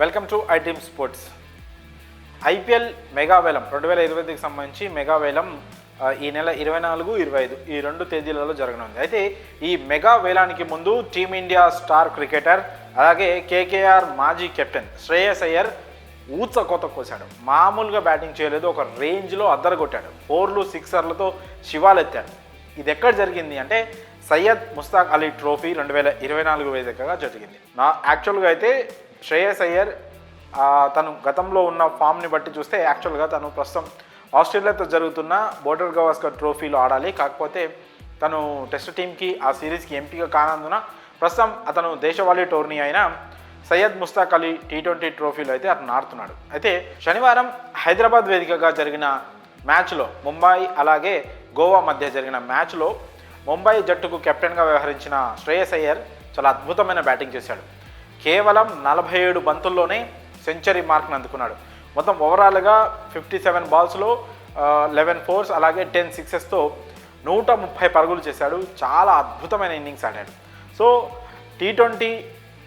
Welcome to I dream sports. IPL mega వేలం 2025కి సంబంధించి mega వేలం ఈ నెల 24, 25 ఈ 2 తేదీలలో జరగనుంది. అయితే ఈ మెగా వేలానికి ముందు టీమిండియా స్టార్ క్రికెటర్ అలాగే కేకేఆర్ మాజీ కెప్టెన్ శ్రేయస్ అయ్యర్ ఊచకోత కోసాడు. మామూలుగా బ్యాటింగ్ చేయలేదు, ఒక రేంజ్లో అద్దరగొట్టాడు. 4లు 6ర్లతో శివాలెత్తాడు. ఇది ఎక్కడ జరిగింది అంటే సయ్యద్ ముస్తాక్ అలీ ట్రోఫీ 2024 వేదికగా జరిగింది. యాక్చువల్గా అయితే శ్రేయస్ అయ్యర్ తను గతంలో ఉన్న ఫామ్ని బట్టి చూస్తే యాక్చువల్గా తను ప్రస్తుతం ఆస్ట్రేలియాతో జరుగుతున్న బోర్డర్ గవాస్కర్ ట్రోఫీలో ఆడాలి. కాకపోతే తను టెస్ట్ టీంకి ఆ సిరీస్కి ఎంపిక కానందున ప్రస్తుతం అతను దేశవాళీ టోర్నీ అయిన సయ్యద్ ముస్తాక్ అలీ T20 ట్రోఫీలో అయితే అతను ఆడుతున్నాడు. అయితే శనివారం హైదరాబాద్ వేదికగా జరిగిన మ్యాచ్లో ముంబై అలాగే గోవా మధ్య జరిగిన మ్యాచ్లో ముంబై జట్టుకు కెప్టెన్గా వ్యవహరించిన శ్రేయస్ అయ్యర్ చాలా అద్భుతమైన బ్యాటింగ్ చేశాడు. కేవలం 47 బంతుల్లోనే సెంచరీ మార్క్ను అందుకున్నాడు. మొత్తం ఓవరాల్గా 57 బాల్స్లో 11 ఫోర్స్ అలాగే 10 సిక్సెస్తో 130 పరుగులు చేశాడు. చాలా అద్భుతమైన ఇన్నింగ్స్ ఆడాడు. సో T20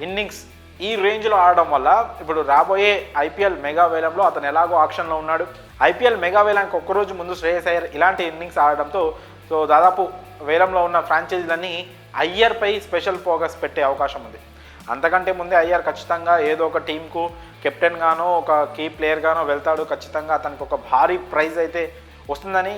ఇన్నింగ్స్ ఈ రేంజ్లో ఆడడం వల్ల ఇప్పుడు రాబోయే ఐపీఎల్ మెగా వేలంలో అతను ఎలాగో ఆక్షన్లో ఉన్నాడు. ఐపీఎల్ మెగా వేలానికి ఒక్కరోజు ముందు శ్రేయస్ అయ్యర్ ఇలాంటి ఇన్నింగ్స్ ఆడడంతో సో దాదాపు వేలంలో ఉన్న ఫ్రాంచైజీలన్నీ అయ్యర్పై స్పెషల్ ఫోకస్ పెట్టే అవకాశం ఉంది. అంతకంటే ముందే అయ్యర్ ఖచ్చితంగా ఏదో ఒక టీంకు కెప్టెన్గానో ఒక కీ ప్లేయర్గానో వెళ్తాడు. ఖచ్చితంగా అతనికి ఒక భారీ ప్రైజ్ అయితే వస్తుందని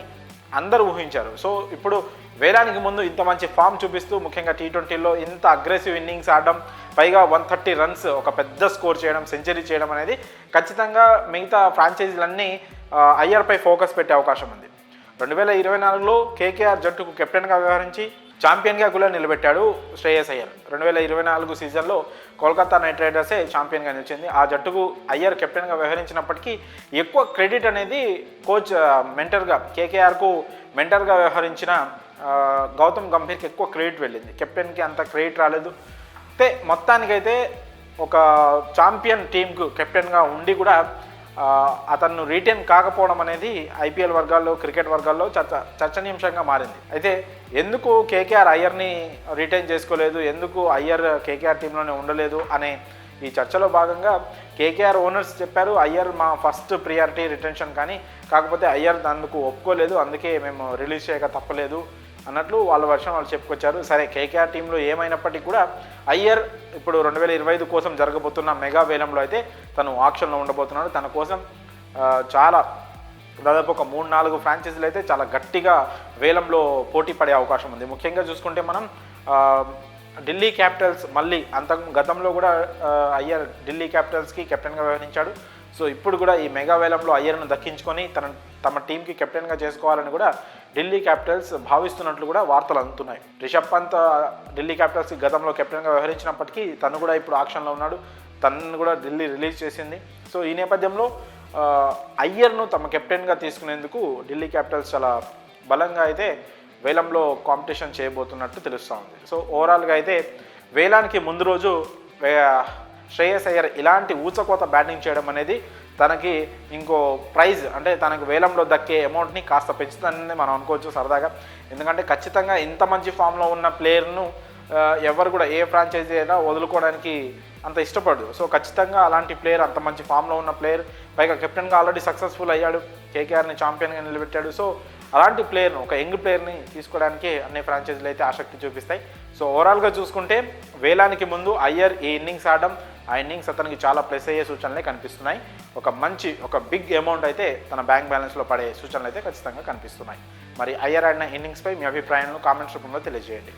అందరూ ఊహించారు. సో ఇప్పుడు వేలానికి ముందు ఇంత మంచి ఫామ్ చూపిస్తూ ముఖ్యంగా T20లో ఇంత అగ్రెసివ్ ఇన్నింగ్స్ ఆడడం, పైగా 130 రన్స్ ఒక పెద్ద స్కోర్ చేయడం, సెంచరీ చేయడం అనేది ఖచ్చితంగా మిగతా ఫ్రాంచైజీలన్నీ అయ్యర్పై ఫోకస్ పెట్టే అవకాశం ఉంది. 2024లో కేకేఆర్ జట్టుకు కెప్టెన్గా వ్యవహరించి ఛాంపియన్గా కూడా నిలబెట్టాడు శ్రేయస్ అయ్యర్. 2024 సీజన్లో కోల్కతా నైట్ రైడర్సే ఛాంపియన్గా నిలిచింది. ఆ జట్టుకు అయ్యర్ కెప్టెన్గా వ్యవహరించినప్పటికీ ఎక్కువ క్రెడిట్ అనేది కోచ్ మెంటర్గా కేకేఆర్కు మెంటర్గా వ్యవహరించిన గౌతమ్ గంభీర్కి ఎక్కువ క్రెడిట్ వెళ్ళింది. కెప్టెన్కి అంత క్రెడిట్ రాలేదు. అయితే మొత్తానికైతే ఒక ఛాంపియన్ టీంకు కెప్టెన్గా ఉండి కూడా అతను రిటైన్ కాకపోవడం అనేది ఐపీఎల్ వర్గాల్లో క్రికెట్ వర్గాల్లో చర్చనీయాంశంగా మారింది. అయితే ఎందుకు కేకేఆర్ అయ్యర్ని రిటైన్ చేసుకోలేదు, ఎందుకు అయ్యర్ కేకేఆర్ టీంలోనే ఉండలేదు అనే ఈ చర్చలో భాగంగా కేకేఆర్ ఓనర్స్ చెప్పారు అయ్యర్ మా ఫస్ట్ ప్రియారిటీ రిటెన్షన్, కానీ కాకపోతే అయ్యర్ అందుకు ఒప్పుకోలేదు, అందుకే మేము రిలీజ్ చేయక తప్పలేదు అన్నట్లు వాళ్ళ వర్షం వాళ్ళు చెప్పుకొచ్చారు. సరే, కేకేఆర్ టీంలో ఏమైనప్పటికీ కూడా అయ్యర్ ఇప్పుడు 2025 కోసం జరగబోతున్న మెగా వేలంలో అయితే తను ఆక్షన్లో ఉండబోతున్నాడు. తన కోసం చాలా దాదాపు ఒక 3-4 ఫ్రాంచైజీలు అయితే చాలా గట్టిగా వేలంలో పోటీ పడే అవకాశం ఉంది. ముఖ్యంగా చూసుకుంటే మనం ఢిల్లీ క్యాపిటల్స్ మళ్ళీ గతంలో కూడా అయ్యర్ ఢిల్లీ క్యాపిటల్స్కి కెప్టెన్గా వ్యవహరించాడు. సో ఇప్పుడు కూడా ఈ మెగా వేలంలో అయ్యర్ను దక్కించుకొని తమ టీంకి కెప్టెన్గా చేసుకోవాలని కూడా ఢిల్లీ క్యాపిటల్స్ భావిస్తున్నట్లు కూడా వార్తలు అందుతున్నాయి. రిషబ్ పంత్ ఢిల్లీ క్యాపిటల్స్కి గతంలో కెప్టెన్గా వ్యవహరించినప్పటికీ తను కూడా ఇప్పుడు ఆక్షన్లో ఉన్నాడు. తనను కూడా ఢిల్లీ రిలీజ్ చేసింది. సో ఈ నేపథ్యంలో అయ్యర్ను తమ కెప్టెన్గా తీసుకునేందుకు ఢిల్లీ క్యాపిటల్స్ చాలా బలంగా అయితే వేలంలో కాంపిటీషన్ చేయబోతున్నట్టు తెలుస్తూ ఉంది. సో ఓవరాల్గా అయితే వేలానికి ముందు రోజు శ్రేయస్ అయ్యర్ ఇలాంటి ఊచకోత బ్యాటింగ్ చేయడం అనేది తనకి ఇంకో ప్రైజ్ అంటే తనకు వేలంలో దక్కే అమౌంట్ని కాస్త పెంచుతుందని మనం అనుకోవచ్చు సరదాగా. ఎందుకంటే ఖచ్చితంగా ఇంత మంచి ఫామ్లో ఉన్న ప్లేయర్ను ఎవరు కూడా ఏ ఫ్రాంచైజీ అయినా వదులుకోవడానికి అంత ఇష్టపడదు. సో ఖచ్చితంగా అలాంటి ప్లేయర్, అంత మంచి ఫామ్లో ఉన్న ప్లేయర్, పైగా కెప్టెన్గా ఆల్రెడీ సక్సెస్ఫుల్ అయ్యాడు, కేకేఆర్ని ఛాంపియన్గా నిలబెట్టాడు. సో అలాంటి ప్లేయర్ను, ఒక యంగ్ ప్లేయర్ని తీసుకోవడానికి అన్ని ఫ్రాంచైజీలు అయితే ఆసక్తి చూపిస్తాయి. సో ఓవరాల్గా చూసుకుంటే వేలానికి ముందు అయ్యర్ ఈ ఇన్నింగ్స్ ఆడడం, ఆ ఇన్నింగ్స్ అతనికి చాలా ప్లస్ అయ్యే సూచనలే కనిపిస్తున్నాయి. ఒక బిగ్ అమౌంట్ అయితే తన బ్యాంక్ బ్యాలెన్స్లో పడే సూచనలు అయితే ఖచ్చితంగా కనిపిస్తున్నాయి. మరి అయ్యర్ ఆడిన ఇన్నింగ్స్పై మీ అభిప్రాయాలను కామెంట్స్ రూపంలో తెలియజేయండి.